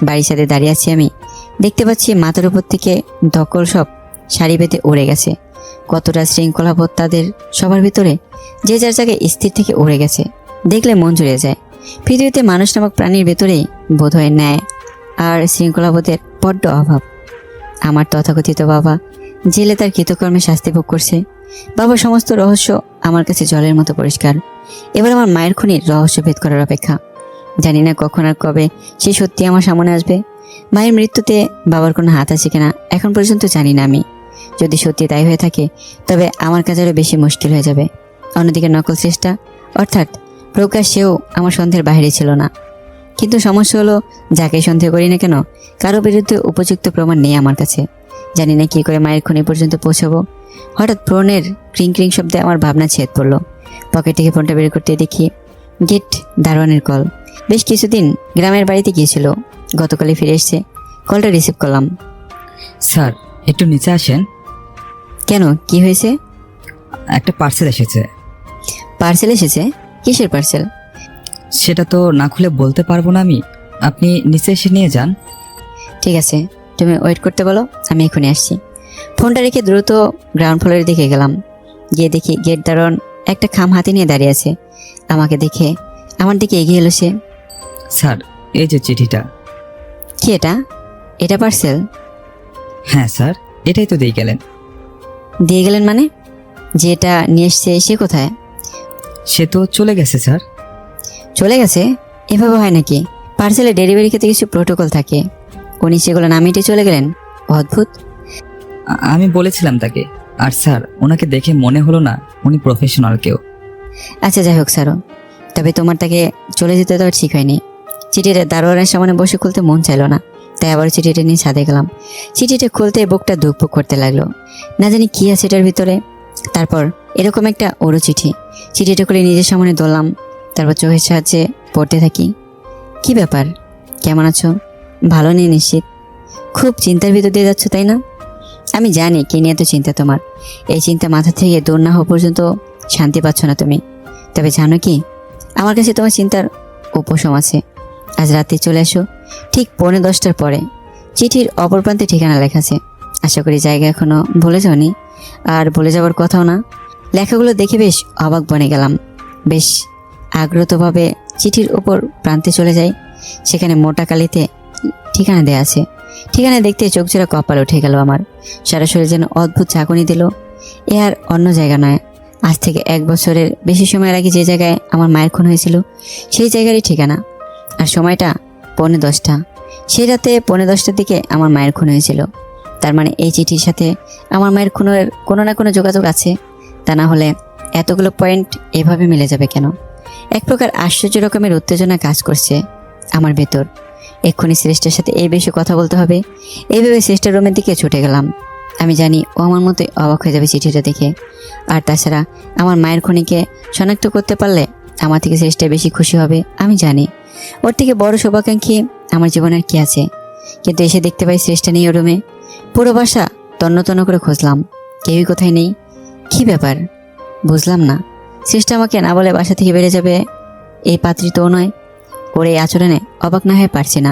বাড়ির সাথে দাঁড়িয়ে আছি আমি, দেখতে পাচ্ছি মাথার উপর থেকে ধকল সব শাড়ি বেঁধে উড়ে গেছে। কতটা শৃঙ্খলাবোধ তাদের সবার ভিতরে, যে যার জায়গায় স্থির থেকে উড়ে গেছে। দেখলে মন জুড়ে যায়। পৃথিবীতে মানুষ নামক প্রাণীর ভেতরেই বোধ হয় ন্যায় আর শৃঙ্খলাবোধের বড্ড অভাব। আমার তথাকথিত বাবা জেলে তার কৃতকর্মে শাস্তি ভোগ করছে। বাবার সমস্ত রহস্য আমার কাছে জলের মতো পরিষ্কার। এবার আমার মায়ের খুনির রহস্য ভেদ করার অপেক্ষা। জানি না কখন আর কবে সে সত্যি আমার সামনে আসবে। মায়ের মৃত্যুতে বাবার কোনো হাত আছে কিনা এখন পর্যন্ত জানি না আমি। যদি সত্যি তাই হয়ে থাকে তবে আমার কাছে আরও বেশি মুশকিল হয়ে যাবে। অন্যদিকে নকল চেষ্টা অর্থাৎ প্রকাশ, সেও আমার সন্দেহের বাইরে ছিল না। কিন্তু সমস্যা হলো, যাকে সন্দেহ করি না কেন কারো বিরুদ্ধে উপযুক্ত প্রমাণ নেই আমার কাছে। জানি না কী করে মায়ের খুনি পর্যন্ত পৌঁছাবো। হঠাৎ ফোনের ক্রিং ক্রিং শব্দে আমার ভাবনা ছেদ পড়লো। পকেট থেকে ফোনটা বের করতে দেখি গেট দারোয়ানের কল। বেশ কিছুদিন গ্রামের বাড়িতে গিয়েছিল, গতকালই ফিরে এসছে। কলটা রিসিভ করলাম। স্যার, একটু নিচে আসেন। কেন, কি হয়েছে? একটা পার্সেল এসেছে। পার্সেল এসেছে? কিসের পার্সেল? সেটা তো না খুলে বলতে পারবো না আমি। আপনি নিচে এসে নিয়ে যান। ঠিক আছে, তুমি ওয়েট করতে বলো, আমি এখনই আসছি। ফোনটা রেখে দ্রুত গ্রাউন্ড ফ্লোরের দিকে গেলাম। গিয়ে দেখি গেট দারোয়ান একটা খাম হাতে নিয়ে দাঁড়িয়ে আছে। আমাকে দেখে আমার দিকে এগিয়ে এলো সে। স্যার, এই যে চিঠিটা। কি এটা? এটা পার্সেল? হ্যাঁ স্যার, এটাই তো দিয়ে গেলেন। দিয়ে গেলেন মানে? যে এটা নিয়ে এসছে সে কোথায়? সে তো চলে গেছে স্যার। চলে গেছে? এভাবে হয় নাকি? পার্সেলে ডেলিভারি ক্ষেত্রে কিছু প্রোটোকল থাকে, উনি সেগুলো না মিটিয়ে চলে গেলেন। অদ্ভুত। আমি বলেছিলাম তাকে। আর স্যার, ওনাকে দেখে মনে হলো না উনি প্রফেশনাল কেউ। আচ্ছা যাই হোক স্যারও, তবে তোমার তাকে চলে যেতে তো আর ঠিক হয়নি। চিঠিটা দারোয়ানের সামনে বসে খুলতে মন চাইলো না, তাই আবার চিঠিটা নিয়ে ছাদে গেলাম। চিঠিটা খুলতে বুকটা ধুকপুক করতে লাগলো। না জানি কি আছে এটার ভিতরে। তারপর এরকম একটা ওরো চিঠি। চিঠিটা খুলে নিজের সামনে ধরলাম, তারপর চোখের সাহায্যে পড়তে থাকি। কি ব্যাপার, কেমন আছো? ভালো নেই নিশ্চিত? খুব চিন্তার ভিতর দিয়ে যাচ্ছ তাই না? আমি জানি কি নিয়ে এত চিন্তা তোমার। এই চিন্তা মাথা থেকে দূর না হওয়া পর্যন্ত শান্তি পাচ্ছ না তুমি। তবে জানো কি, আমার কাছে তোমার চিন্তার উপশম আছে। আজ রাতে চলে এসো, ঠিক 10:45 পরে। চিঠির অপর প্রান্তে ঠিকানা লেখা আছে। আশা করি জায়গা এখনো ভুলে যাওনি, আর ভুলে যাওয়ার কথাও না। লেখাগুলো দেখে বেশ অবাক বনে গেলাম। বেশ আগ্রহভাবে চিঠির উপর প্রান্তে চলে যাই। সেখানে মোটা কালিতে ঠিকানা দেয়া আছে। ঠিকানা দেখতে চোখ জোড়া কপাল উঠে গেল আমার। সরাসরি যেন অদ্ভুত ঝাঁকুনি দিল। এ আর অন্য জায়গা নয়, আজ থেকে 1 বছরের বেশি সময়ের আগে যে জায়গায় আমার মায়ের খুন হয়েছিল সেই জায়গারই ঠিকানা। আর সময়টা 10:45। সেই রাতে 10:45টার দিকে আমার মায়ের খুন হয়েছিল। তার মানে এই চিঠির সাথে আমার মায়ের খুনের কোনো না কোনো যোগাযোগ আছে। তা না হলে এতগুলো পয়েন্ট এভাবে মিলে যাবে কেন? এক প্রকার আশ্চর্য রকমের উত্তেজনা কাজ করছে আমার ভেতর। এক্ষুনি শ্রেষ্ঠের সাথে এই বিষয়ে কথা বলতে হবে। এইভাবে শ্রেষ্ঠের রুমের দিকে ছুটে গেলাম। আমি জানি ও আমার মতোই অবাক হয়ে যাবে চিঠিটা দেখে। আর তাছাড়া আমার মায়ের খুনিকে শনাক্ত করতে পারলে আমার থেকে শ্রেষ্ঠ বেশি খুশি হবে আমি জানি। ওর থেকে বড় শুভাকাঙ্ক্ষী আমার জীবনের কি আছে? কিন্তু এসে দেখতে পাই শ্রেষ্ঠ নেই ওর রুমে। পুরো বাসা তন্ন তন্ন করে খুঁজলাম, কেউই কোথায় নেই। কি ব্যাপার বুঝলাম না। শ্রেষ্ঠ আমাকে না বলে বাসা থেকে বেড়ে যাবে এই পাত্রী তো নয়। ওর এই আচরণে অবাক না হয়ে পারছি না।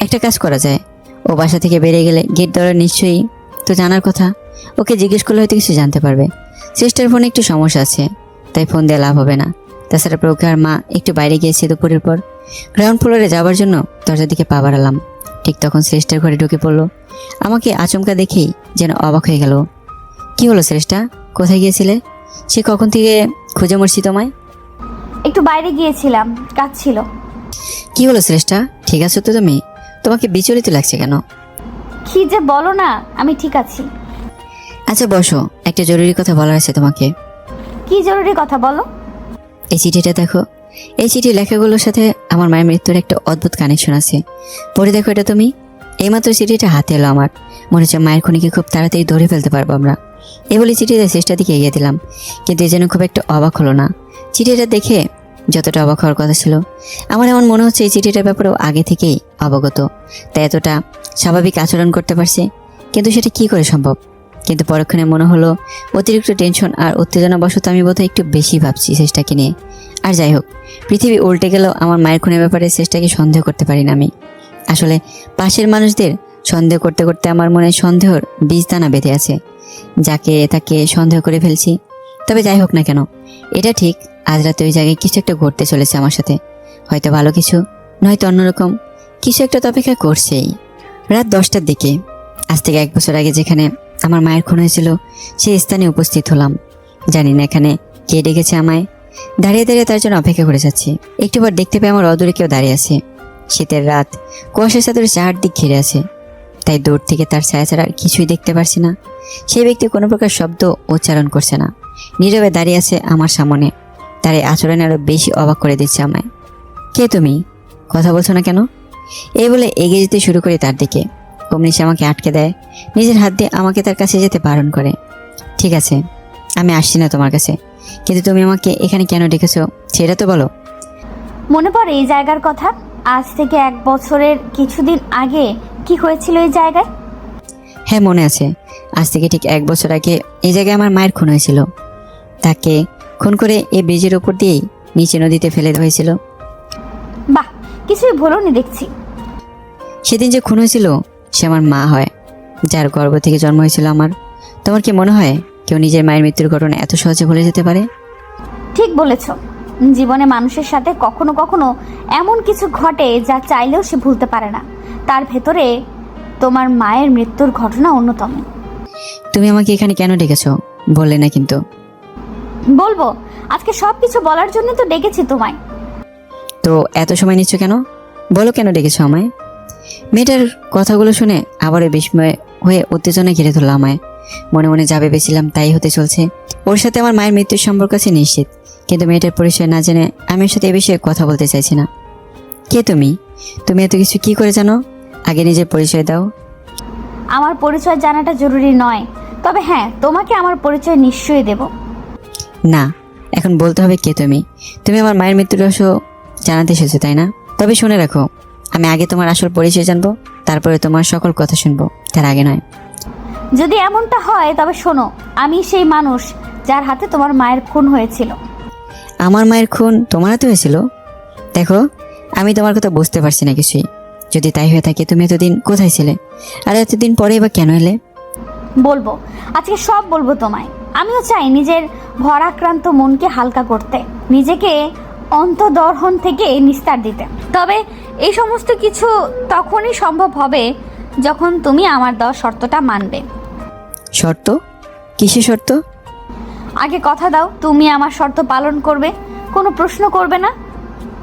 একটা কাজ করা যায়, ও বাসা থেকে বেরিয়ে গেলে গেট দেওয়ার নিশ্চয়ই তো জানার কথা। ওকে জিজ্ঞেস করলে হয়তো কিছু জানতে পারবে। শ্রেষ্ঠের ফোনে একটু সমস্যা আছে, তাই ফোন দিয়ে লাভ হবে না। তাছাড়া প্রজ্ঞার মা একটু বাইরে গিয়েছে দুপুরের পর। গ্রাউন্ড ফ্লোরে যাওয়ার জন্য দরজার দিকে পা বাড়ালাম। ঠিক তখন শ্রেষ্ঠের ঘরে ঢুকে পড়লো। আমাকে আচমকা দেখেই যেন অবাক হয়ে গেল। কি হলো শ্রেষ্ঠা, কোথায় গিয়েছিলে? সে কখন থেকে খুঁজে মরছি তোমায়। একটু বাইরে গিয়েছিলাম, কাজ ছিল। কি হলো শ্রেষ্ঠা, ঠিক আছো তো তুমি? তোমাকে বিচলিত লাগছে কেন? কি যে বলো না, আমি ঠিক আছি। আচ্ছা বসো, একটা জরুরি কথা বলার আছে তোমাকে। কি জরুরি কথা বলো? এই চিঠিটা দেখো। এই চিঠি লেখাগুলোর সাথে আমার মায়ের মৃত্যুর একটা অদ্ভুত কানেকশন আছে। পড়ে দেখো এটা তুমি। এইমাত্র চিঠিটা হাতে এলো আমার। মনে হচ্ছে মায়ের খুনিকে খুব তাড়াতাড়ি ধরে ফেলতে পারবো আমরা। এই বলে চিঠিটা চেষ্টার দিকে এগিয়ে দিলাম, কিন্তু এ যেন খুব একটা অবাক হলো না। চিঠিটা দেখে যতটা অবাক হওয়ার কথা ছিল, আমার এমন মনে হচ্ছে এই চিঠিটার ব্যাপারেও আগে থেকেই অবগত, তাই এতটা স্বাভাবিক আচরণ করতে পারছে। কিন্তু সেটা কি করে সম্ভব? কিন্তু পরক্ষণে মনে হলো অতিরিক্ত টেনশন আর উত্তেজনা বশত আমি বোধহয় একটু বেশি ভাবছি চেষ্টাকে নিয়ে। আর যাই হোক, পৃথিবী উল্টে গেলেও আমার মায়ের খুনের ব্যাপারে চেষ্টাকে সন্দেহ করতে পারি না আমি। আসলে পাশের মানুষদের সন্দেহ করতে করতে আমার মনে সন্দেহর বীজ দানা বেঁধে আছে, যাকে তাকে সন্দেহ করে ফেলছি। তবে যাই হোক না কেন, এটা ঠিক আজ রাতে ওই জায়গায় কিছু একটা ঘটতে চলেছে আমার সাথে। হয়তো ভালো কিছু, নয়তো অন্যরকম কিছু একটা তো অপেক্ষা করছেই। রাত 10টার দিকে আজ থেকে 1 বছর আগে যেখানে আমার মায়ের খুন হয়েছিল সেই স্থানে উপস্থিত হলাম। জানি না এখানে কে ডেকেছে আমায়। দাঁড়িয়ে দাঁড়িয়ে তার জন্য অপেক্ষা করে যাচ্ছি। একটু পর দেখতে পেয়ে আমার অদূরে কেউ দাঁড়িয়ে আছে। শীতের রাত, কুয়াশার চাদরে চারদিক ঘিরে আছে, তাই দূর থেকে তার ছায়া ছাড়া আর কিছুই দেখতে পারছি না। সেই ব্যক্তি কোনো প্রকার শব্দ উচ্চারণ করছে না, নীরবে দাঁড়িয়ে আছে আমার সামনে। তার এই আচরণে আরো বেশি অবাক করে দিচ্ছে আমায়। কে তুমি? কথা বলছো না কেন? এই বলে এগিয়ে যেতে শুরু করি তার দিকে। অমনি সে আমাকে আটকে দেয়, নিজের হাত দিয়ে আমাকে তার কাছে যেতে বারণ করে। ঠিক আছে, আমি আসছি না তোমার কাছে, কিন্তু তুমি আমাকে এখানে কেন ডেকেছো সেটা তো বলো। মনে পড়ে এই জায়গার কথা? আজ থেকে 1 বছরের কিছুদিন আগে কি হয়েছিল এই জায়গায়? হ্যাঁ মনে আছে, আজ থেকে ঠিক 1 বছর আগে এই জায়গায় আমার মায়ের খুন হয়েছিল। তাকে খুন করে এই ব্রিজের উপর দিয়েই নিচে নদীতে ফেলে দেওয়া হয়েছিল। বাহ, কিছুই ভুলোনি দেখছি। সেদিন যে খুন হয়েছিল সে আমার মা হয়, যার গর্ভ থেকে জন্ম হয়েছিল আমার। তোমার কি মনে হয় কেউ নিজের মায়ের মৃত্যুর ঘটনা এত সহজে ভুলে যেতে পারে? ঠিক বলেছ। জীবনে মানুষের সাথে কখনো কখনো এমন কিছু ঘটে যা চাইলেও সে ভুলতে পারে না। তার ভেতরে তোমার মায়ের মৃত্যুর ঘটনা অন্যতম। তুমি আমাকে এখানে কেন ডেকেছো বললে না কিন্তু। বলবো, আজকে সবকিছু বলার জন্য তো ডেকেছি তোমায়। তো এত সময় নিচ্ছ কেন? বলো কেন ডেকেছো আমায়? মেয়েটার কথাগুলো শুনে আবারও বিস্ময় হয়ে উত্তেজনা ঘিরে ধরলো আমায়। মনে মনে যা ভেবেছিলাম তাই হতে চলছে। ওর সাথে আমার মায়ের মৃত্যুর সম্পর্ক আছে নিশ্চিত, কিন্তু মেয়েটার পরিচয় না জেনে আমি ওর সাথে এ বিষয়ে কথা বলতে চাইছি না। কে তুমি? তুমি এত কিছু কি করে জানো? আগে নিজের পরিচয় দাও। আমার পরিচয় জানাটা জরুরি নয়, তবে হ্যাঁ, তোমাকে আমার পরিচয় নিশ্চয়ই দেব। না, এখন বলতে হবে কে তুমি। তুমি আমার মায়ের মৃত্যুর রহস্য জানাতে এসেছো তাই না? তবে শুনে রাখো, আমি আগে তোমার আসল পরিচয় জানবো, তারপরে তোমার সকল কথা শুনবো, তার আগে নয়। যদি এমনটা হয় তবে শোনো, আমি সেই মানুষ যার হাতে তোমার মায়ের খুন হয়েছিল। আমার মায়ের খুন তোমার হাতে হয়েছিল? দেখো, আমি তোমার কথা বুঝতে পারছি না কিছুই। যদি তাই হয়ে থাকে তুমি এতদিন কোথায় ছিলে, আর এতদিন পরে বা কেন এলে? বলবো, আজকে সব বলবো তোমায়। আমিও চাই নিজের ভরাক্রান্ত মনকে হালকা করতে, নিজেকে অন্তর্দহন থেকে নিস্তার দিতে। তবে এই সমস্ত কিছু তখনই সম্ভব হবে যখন তুমি আমার দেওয়া শর্তটা মানবে। শর্ত? কিসের শর্ত? আগে কথা দাও, তুমি আমার শর্ত পালন করবে, কোনো প্রশ্ন করবে না।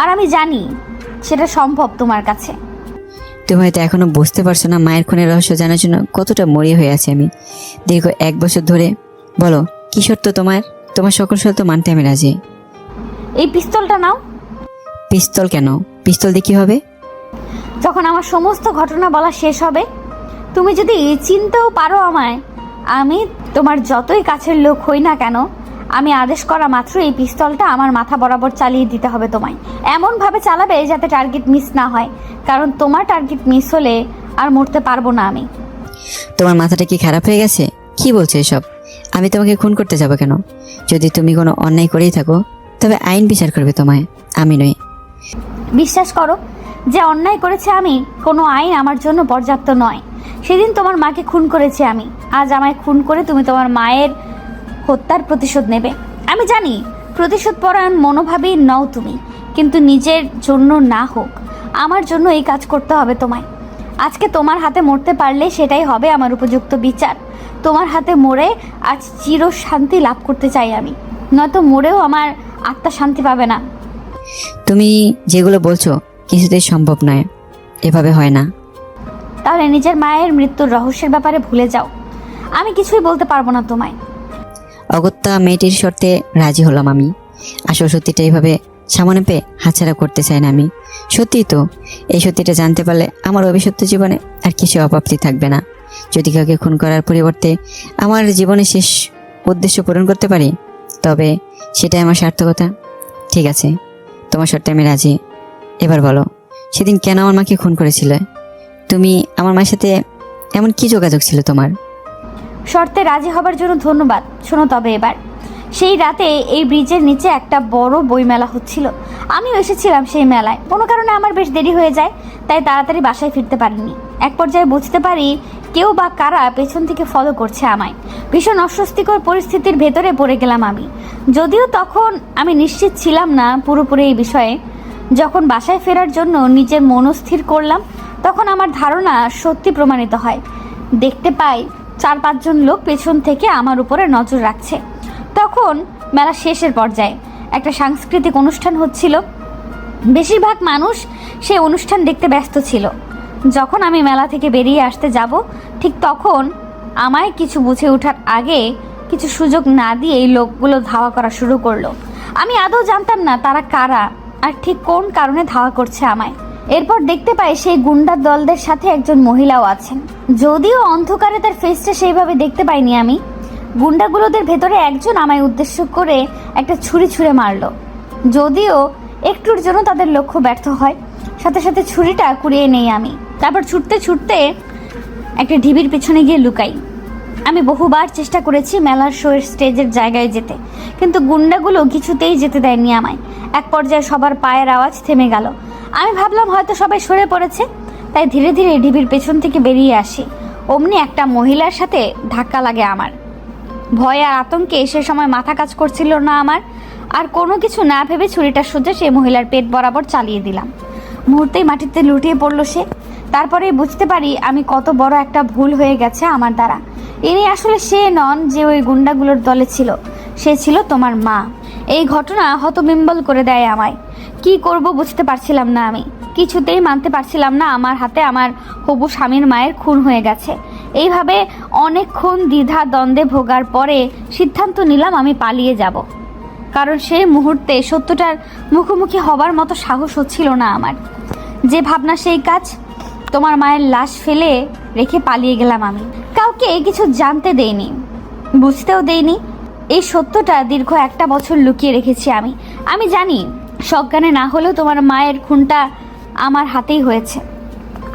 আর আমি জানি সেটা সম্ভব তোমার কাছে। তুমি হয়তো এখনো বুঝতে পারছো না মায়ের খুনের রহস্য জানার জন্য কতটা মরিয়া হয়ে আছি আমি দীর্ঘ 1 বছর ধরে। বলো কি শর্ত তোমার? তোমার সকল শর্ত মানতে আমি রাজি। এই পিস্তলটা নাও। পিস্তল কেন? পিস্তল দিয়ে কি হবে? যখন আমার সমস্ত ঘটনা বলা শেষ হবে, তুমি যদি চিনতেও পারো আমায়, আমি তোমার যতই কাছের লোক হই না কেন, আমি আদেশ করা মাত্র এই পিস্তলটা আমার মাথা বরাবর চালিয়ে দিতে হবে তোমায়। এমনভাবে চালাবে যাতে টার্গেট মিস না হয়, কারণ তোমার টার্গেট মিস হলে আর মরতে পারবো না আমি। তোমার মাথাটা কি খারাপ হয়ে গেছে? কি বলছো এসব? আমি তোমাকে খুন করতে যাবো কেন? যদি তুমি কোনো অন্যায় করেই থাকো তবে আইন বিচার করবে তোমায়, আমি নই। বিশ্বাস করো, যে অন্যায় করেছে আমি, কোনো আইন আমার জন্য পর্যাপ্ত নয়। সেদিন তোমার মাকে খুন করেছি আমি, আজ আমায় খুন করে তুমি তোমার মায়ের হত্যার প্রতিশোধ নেবে। আমি জানি প্রতিশোধ পরায়ণ মনোভাবেই নও তুমি, কিন্তু নিজের জন্য না হোক আমার জন্য এই কাজ করতে হবে তোমায়। আজকে তোমার হাতে মরতে পারলে সেটাই হবে আমার উপযুক্ত বিচার। তোমার হাতে মরে আজ চির শান্তি লাভ করতে চাই আমি, নয়তো মরেও আমার আত্মা শান্তি পাবে না। তুমি যেগুলো বলছো কিছুতেই সম্ভব নয়, এভাবে হয় না। তাহলে নিজের মায়ের মৃত্যুর রহস্যের ব্যাপারে ভুলে যাও, আমি কিছুই বলতে পারবো না তোমায়। অগত্যা মেয়েটির শর্তে রাজি হলাম আমি। আসল সত্যিটা এইভাবে সামনে পেয়ে হাতছাড়া করতে চাই না আমি। সত্যিই তো, এই সত্যিটা জানতে পারলে আমার অভিশপ্ত জীবনে আর কিছু অপ্রাপ্তি থাকবে না। যদি কাউকে খুন করার পরিবর্তে আমার জীবনের শেষ উদ্দেশ্য পূরণ করতে পারি, তবে সেটাই আমার সার্থকতা। ঠিক আছে, তোমার শর্তে আমি রাজি। এবার বলো, সেদিন কেন আমার মাকে খুন করেছিলে? তুমি আমার মায়ের সাথে এমন কি যোগাযোগ ছিল তোমার? শর্তে রাজি হবার জন্য ধন্যবাদ। শোনো তবে এবার, সেই রাতে এই ব্রিজের নিচে একটা বড় বইমেলা হচ্ছিল। আমিও এসেছিলাম সেই মেলায়। কোনো কারণে আমার বেশ দেরি হয়ে যায়, তাই তাড়াতাড়ি বাসায় ফিরতে পারিনি। এক পর্যায়ে বুঝতে পারি কেউ বা কারা পেছন থেকে ফলো করছে আমায়। ভীষণ অস্বস্তিকর পরিস্থিতির ভেতরে পড়ে গেলাম আমি। যদিও তখন আমি নিশ্চিত ছিলাম না পুরোপুরি এই বিষয়ে। যখন বাসায় ফেরার জন্য নিজের মনস্থির করলাম, তখন আমার ধারণা সত্যি প্রমাণিত হয়। দেখতে পাই 4-5 জন লোক পেছন থেকে আমার উপরে নজর রাখছে। তখন মেলা শেষের পর্যায়ে একটা সাংস্কৃতিক অনুষ্ঠান হচ্ছিল। বেশিরভাগ মানুষ সেই অনুষ্ঠান দেখতে ব্যস্ত ছিল। যখন আমি মেলা থেকে বেরিয়ে আসতে যাব, ঠিক তখন আমায় কিছু বুঝে ওঠার আগে কিছু সুযোগ না দিয়ে এই লোকগুলো ধাওয়া করা শুরু করলো। আমি আদৌ জানতাম না তারা কারা আর ঠিক কোন কারণে ধাওয়া করছে আমায়। এরপর দেখতে পাই সেই গুন্ডার দলদের সাথে একজন মহিলাও আছেন। যদিও অন্ধকারে তার ফেসটা সেইভাবে দেখতে পাইনি আমি। গুন্ডাগুলোদের ভেতরে একজন আমায় উদ্দেশ্য করে একটা ছুরি ছুঁড়ে মারলো। যদিও একটুর জন্য তাদের লক্ষ্য ব্যর্থ হয়, সাথে সাথে ছুরিটা কুড়িয়ে নেই আমি। তারপর ছুটতে ছুটতে একটা ঢিবির পিছনে গিয়ে লুকাই। আমি বহুবার চেষ্টা করেছি মেলার শোয়ের স্টেজের জায়গায় যেতে, কিন্তু গুন্ডাগুলো কিছুতেই যেতে দেয়নি আমায়। এক পর্যায়ে সবার পায়ের আওয়াজ থেমে গেল। আমি ভাবলাম হয়তো সবাই সরে পড়েছে, তাই ধীরে ধীরে ঢিবির পেছন থেকে বেরিয়ে আসি। অমনি একটা মহিলার সাথে ধাক্কা লাগে আমার। ভয় আর আতঙ্কে সে সময় মাথা কাজ করছিল না আমার। আর কোনো কিছু না ভেবে ছুরিটা সোজা সেই মহিলার পেট বরাবর চালিয়ে দিলাম। মুহূর্তেই মাটিতে লুটিয়ে পড়লো সে। তারপরেই বুঝতে পারি আমি কত বড় একটা ভুল হয়ে গেছে আমার দ্বারা। ইনি আসলে সে নন যে ওই গুন্ডাগুলোর দলে ছিল, সে ছিল তোমার মা। এই ঘটনা হতবিম্বল করে দেয় আমায়। কি করব বুঝতে পারছিলাম না আমি। কিছুতেই মানতে পারছিলাম না আমার হাতে আমার হবু স্বামীর মায়ের খুন হয়ে গেছে। এইভাবে অনেকক্ষণ দ্বিধা দ্বন্দ্বে ভোগার পরে সিদ্ধান্ত নিলাম আমি পালিয়ে যাব। কারণ সেই মুহূর্তে সত্যটার মুখোমুখি হবার মতো সাহস হচ্ছিল না আমার। যে ভাবনা সেই কাজ। তোমার মায়ের লাশ ফেলে রেখে পালিয়ে গেলাম আমি। কাউকে কিছু জানতে দেইনি, বুঝতেও দেইনি। এই সত্যটা দীর্ঘ 1 বছর লুকিয়ে রেখেছি আমি। আমি জানি সজ্ঞানে না হলেও তোমার মায়ের খুনটা আমার হাতেই হয়েছে।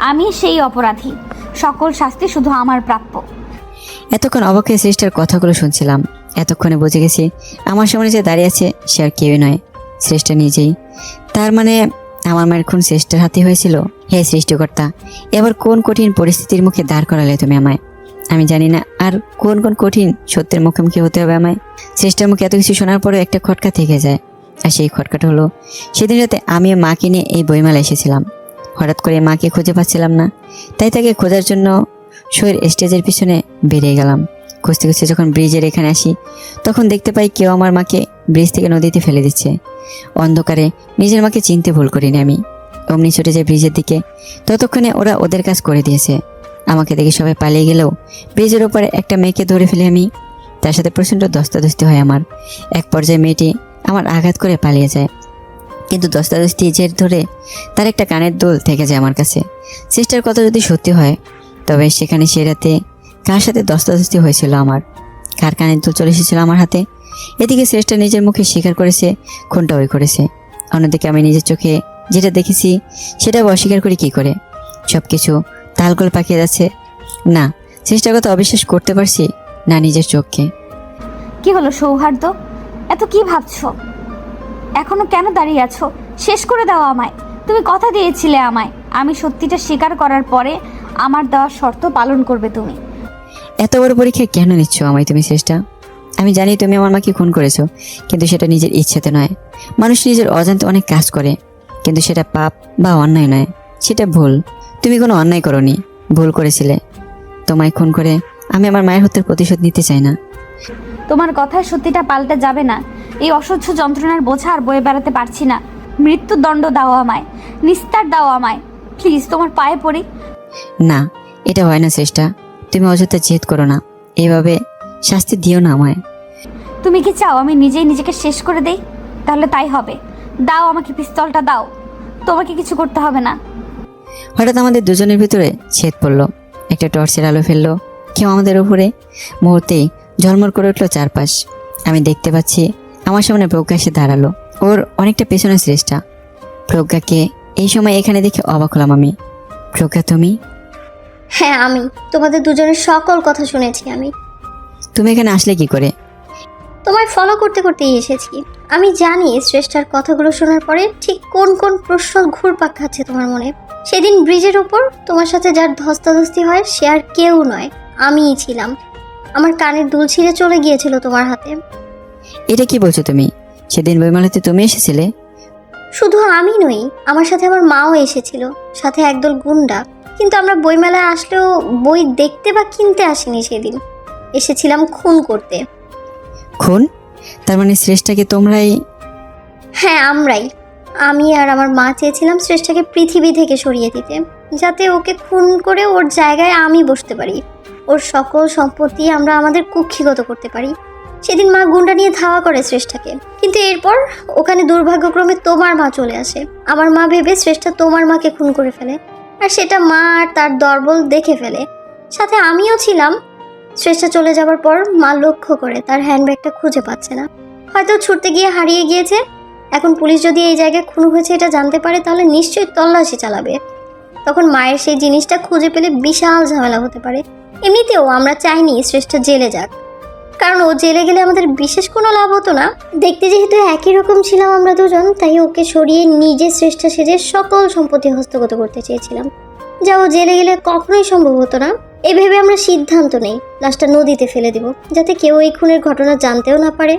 আমি সেই অপরাধী। সকল শাস্তি শুধু আমার প্রাপ্য। এতক্ষণ অবাক হয়ে শ্রেষ্ঠার কথাগুলো শুনছিলাম। এতক্ষণে বুঝে গেছি আমার সামনে যে দাঁড়িয়ে আছে সে আর কেউই নয়, শ্রেষ্ঠা নিজেই। তার মানে আমার মায়ের খুন শ্রেষ্ঠার হাতে হয়েছিল। হে সৃষ্টিকর্তা, এবার কোন কঠিন পরিস্থিতির মুখে দাঁড় করালে তুমি আমায়। আমি জানি না আর কোন কোন কঠিন সত্যের মুখোমুখি হতে হবে আমায়। শ্রেষ্ঠার মুখে এত কিছু শোনার পরেও একটা খটকা থেকে যায়। আর সেই খটকাটা হলো সেদিন রাতে আমি মাকে নিয়ে এই বইমেলা এসেছিলাম। হঠাৎ করে মাকে খুঁজে পাচ্ছিলাম না, তাই তাকে খোঁজার জন্য শোয়ের স্টেজের পিছনে বেরিয়ে গেলাম। খুঁজতে খুঁজতে যখন ব্রিজের এখানে আসি, তখন দেখতে পাই কেউ আমার মাকে ব্রিজ থেকে নদীতে ফেলে দিচ্ছে। অন্ধকারে নিজের মাকে চিনতে ভুল করিনি আমি। অমনি ছুটে যায় ব্রিজের দিকে। ততক্ষণে ওরা ওদের কাজ করে দিয়েছে। আমাকে দেখে সবাই পালিয়ে গেলেও ব্রিজের ওপরে একটা মেয়েকে ধরে ফেলে আমি। তার সাথে প্রচণ্ড ধস্তাধস্তি হয় আমার। এক পর্যায়ে মেয়েটি আমার আঘাত করে পালিয়ে যায়, কিন্তু ধস্তাধস্তি জের ধরে তার একটা কানের দুল থেকে যায় আমার কাছে। সিস্টার কথা যদি সত্যি হয়, তবে সেখানে সে রাতে কার সাথে ধস্তাধস্তি হয়েছিল আমার, কার কানের দুল চলে এসেছিল আমার হাতে। এদিকে শ্রেষ্ঠা নিজের মুখে স্বীকার করেছে খুনটা ওই করেছে। অন্যদিকে আমি নিজের চোখে যেটা দেখেছি সেটা অস্বীকার করি কি করে? সব কিছু তালগোল পাকিয়ে যাচ্ছে। না, চেষ্টার কথা অবিশ্বাস করতে পারছি না নিজের চোখকে। কি হলো সৌহার্দ্য? এত কি ভাবছো? এখনো কেন দাঁড়িয়ে আছো? শেষ করে দাও আমায়। তুমি কথা দিয়েছিলে আমায় আমি সত্যিটা স্বীকার করার পরে আমার দেওয়া শর্ত পালন করবে তুমি। এত বড় পরীক্ষা কেন নিচ্ছ আমায় তুমি চেষ্টা? আমি জানি তুমি আমার মাকে খুন করেছো, কিন্তু সেটা নিজের ইচ্ছাতে নয়। মানুষ নিজের অজান্তে অনেক কাজ করে, কিন্তু সেটা পাপ বা অন্যায় নয়, সেটা ভুল। তুমি কোনো অন্যায় করোনি, ভুল করেছিলে। তোমায় খুন করে আমি আমার মায়ের হত্যার প্রতিশোধ নিতে চাই না। তোমার কথায় সত্যিটা পাল্টে যাবে না। এই অসহ্য যন্ত্রণার বোঝা আর বয়ে বেড়াতে পারছি না। মৃত্যুদণ্ড দাও আমায়, নিস্তার দাও আমায়, প্লিজ, তোমার পায়ে পড়ি। না, এটা হয় না চেষ্টা। তুমি অযথা জেদ করো না, এভাবে শাস্তি দিও না আমায়। তুমি কি চাও আমি নিজেই নিজেকে শেষ করে দেই? তাহলে তাই হবে। দাও আমাকে পিস্তলটা দাও, তোমাকে কিছু করতে হবে না। হঠাৎ আমাদের দুজনের ভিতরে ছেদ পড়লো। একটা টর্চের আলো ফেললো কেউ আমাদের উপরে। মুহূর্তেই ঝলমল করে উঠলো চারপাশ। আমি দেখতে পাচ্ছি আমার সামনে প্রজ্ঞা এসে দাঁড়ালো। ওর অনেকটা পেছনে শ্রেষ্ঠা। প্রজ্ঞাকে এই সময় এখানে দেখে অবাক হলাম আমি। প্রজ্ঞা, তুমি? হ্যাঁ, আমি তোমাদের দুজনের সকল কথা শুনেছি। তুমি এখানে আসলে কি করে? তোমায় ফলো করতে করতেই এসেছি। আমি জানি শ্রেষ্ঠার কথাগুলো শোনার পরে ঠিক কোন কোন প্রশ্ন ঘুরপাক খাচ্ছে তোমার মনে। সেদিন ব্রিজের ওপর তোমার সাথে যার ধস্তাধস্তি হয় সে আর কেউ নয়, আমিই ছিলাম। আমার কানের দুল ছিঁড়ে চলে গিয়েছিল তোমার হাতে। এটা কি বলছো তুমি? সেদিন বইমেলাতে তুমি এসেছিলে? শুধু আমি নই, আমার সাথে আমার মাও এসেছিল, সাথে একদল গুন্ডা। কিন্তু আমরা বইমেলায় আসলেও বই দেখতে বা কিনতে আসিনি সেদিন, এসেছিলাম খুন করতে। খুন? তার মানে শ্রেষ্ঠাকে তোমরাই? হ্যাঁ, আমরাই। আমি আর আমার মা চেয়েছিলাম শ্রেষ্ঠাকে পৃথিবী থেকে সরিয়ে দিতে, যাতে ওকে খুন করে ওর জায়গায় আমি বসতে পারি, ওর সকল সম্পত্তি আমরা আমাদের কুক্ষিগত করতে পারি। সেদিন মা গুন্ডা নিয়ে ধাওয়া করে শ্রেষ্ঠাকে, কিন্তু এরপর ওখানে দুর্ভাগ্যক্রমে তোমার মা চলে আসে। আমার মা ভেবে শ্রেষ্ঠা তোমার মাকে খুন করে ফেলে, আর সেটা মা আর তার দরবল দেখে ফেলে। সাথে আমিও ছিলাম। শ্রেষ্ঠা চলে যাবার পর মা লক্ষ্য করে তার হ্যান্ডব্যাগটা খুঁজে পাচ্ছে না, হয়তো ছুটতে গিয়ে হারিয়ে গিয়েছে। এখন পুলিশ যদি এই জায়গায় খুন হয়েছে এটা জানতে পারে তাহলে নিশ্চয়ই তল্লাশি চালাবে। তখন মায়ের সেই জিনিসটা খুঁজে পেলে বিশাল ঝামেলা হতে পারে। এমনিতেও আমরা চাইনি শ্রেষ্ঠা জেলে যাক, কারণ ও জেলে গেলে আমাদের বিশেষ কোনো লাভ হতো না। দেখতে যেহেতু একই রকম ছিলাম আমরা দুজন, তাই ওকে সরিয়ে নিজে শ্রেষ্ঠা সেজে সকল সম্পত্তি হস্তগত করতে চেয়েছিলাম, যা ও জেলে গেলে কখনোই সম্ভব হতো না। এই ভেবে আমরা সিদ্ধান্ত নেই লাশটা নদীতে ফেলে দেব, যাতে কেউ এই খুনের ঘটনা জানতেও না পারে।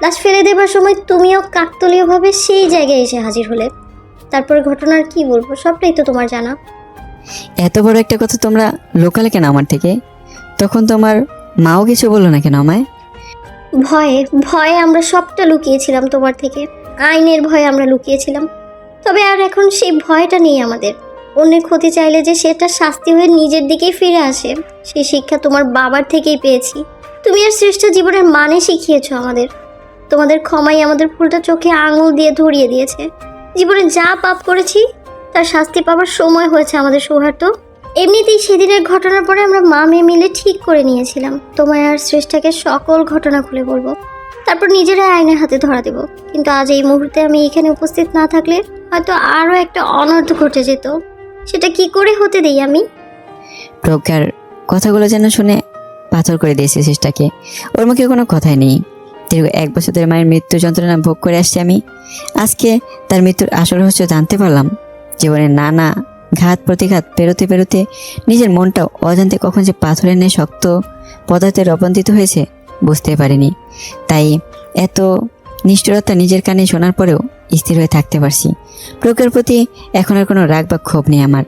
লাশ ফেলে দেবার সময় তুমিও কাকতালীয়ভাবে সেই জায়গায় এসে হাজির হলে। তারপরে ঘটনার কি বলবো, সবটাই তো তোমার জানা। এত বড় একটা কথা তোমরা লোকালে কেন আমার থেকে? তখন তোমার মাও কিছু বললো না কেন আমায়? ভয়ে ভয়ে আমরা সবটা লুকিয়েছিলাম তোমার থেকে, আইনের ভয়ে আমরা লুকিয়েছিলাম। তবে আর এখন সেই ভয়টা নেই আমাদের। অন্যের ক্ষতি চাইলে যে সেটা শাস্তি হয়ে নিজের দিকেই ফিরে আসে, সেই শিক্ষা তোমার বাবার থেকেই পেয়েছি। তুমি আর শ্রেষ্ঠ জীবনের মানে শিখিয়েছো আমাদের। তোমাদের ক্ষমাই আমাদের ভুলটা চোখে আঙুল দিয়ে ধরিয়ে দিয়েছে। জীবনে যা পাপ করেছি তার শাস্তি পাবার সময় হয়েছে আমাদের সৌহার্দ্য। এমনিতেই সেদিনের ঘটনার পরে আমরা মা মেয়ে মিলে ঠিক করে নিয়েছিলাম তোমার আর শ্রেষ্ঠাকে সকল ঘটনা খুলে বলবো, তারপর নিজেরাই আইনের হাতে ধরা দেব। কিন্তু আজ এই মুহূর্তে আমি এখানে উপস্থিত না থাকলে হয়তো আরও একটা অনর্থ ঘটে যেত। সেটা কি করে হতে দেই আমি? প্রজ্ঞার কথাগুলো যেন শুনে পাথর করে দিয়েছে চেষ্টাকে। ওর মুখে কোনো কথাই নেই। দীর্ঘ 1 বছর ধরে মায়ের মৃত্যু যন্ত্রণা ভোগ করে আসছি আমি। আজকে তার মৃত্যুর আসল রহস্য জানতে পারলাম। জীবনের নানা ঘাত প্রতিঘাত পেরোতে পেরোতে নিজের মনটাও অজান্তে কখন যে পাথরের ন্যায় শক্ত পদার্থে রূপান্তরিত হয়েছে বুঝতে পারিনি। তাই এত নিষ্ঠুরতা নিজের কানে শোনার পরেও স্থির হয়ে থাকতে পারছি। প্রজ্ঞার প্রতি এখন আর কোনো রাগ বা ক্ষোভ নেই আমার।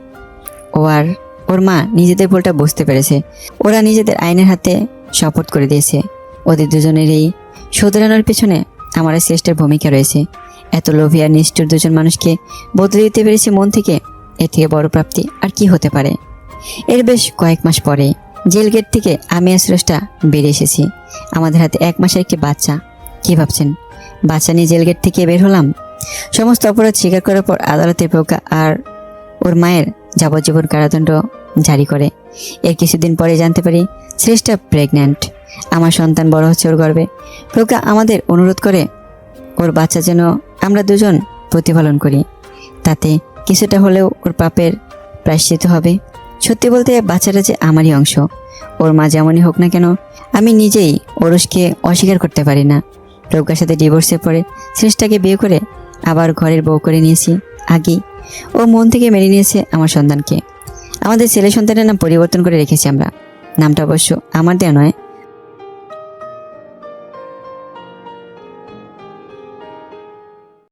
ও আর ওর মা নিজেদের ভুলটা বুঝতে পেরেছে। ওরা নিজেদের আইনের হাতে শপথ করে দিয়েছে। ওদের দুজনের এই শোধরানোর পেছনে আমার শ্রেষ্ঠের ভূমিকা রয়েছে। এত লোভী আর নিষ্ঠুর দুজন মানুষকে বদলে দিতে পেরেছে মন থেকে। এর থেকে বড় প্রাপ্তি আর কি হতে পারে? এর বেশ কয়েক মাস পরে জেল গেট থেকে আমি আর শ্রেষ্ঠা বেরিয়ে এসেছি। আমাদের হাতে 1 মাসের একটি বাচ্চা। কি ভাবছেন, বাচ্চা নিয়ে জেল গেট থেকে বের হলাম? সমস্ত অপরাধ স্বীকার করার পর আদালতে প্রজ্ঞা আর ওর মায়ের যাবজ্জীবন কারাদণ্ড জারি করে। এর কিছুদিন পরে জানতে পারি শ্রেষ্ঠা প্রেগন্যান্ট। আমার সন্তান বড় হচ্ছে ওর গর্ভে। প্রজ্ঞা আমাদের অনুরোধ করে ওর বাচ্চা যেন আমরা দুজন প্রতিপালন করি, তাতে কিছুটা হলেও ওর পাপের প্রায়শ্চিত্ত হবে। সত্যি বলতে বাচ্চাটা যে আমারই অংশ। ওর মা যেমনই হোক না কেন, আমি নিজেই ওরসকে অস্বীকার করতে পারি না। প্রজ্ঞার সাথে ডিভোর্সের পরে শ্রেষ্ঠাকে বিয়ে করে আবার ঘরের বউ করে নিয়েছি। আগেই ও মন থেকে মেনে নিয়েছে আমার সন্তানকে। আমাদের ছেলে সন্তানের নাম পরিবর্তন করে রেখেছি আমরা। নামটা অবশ্য আমার দেওয়া নয়,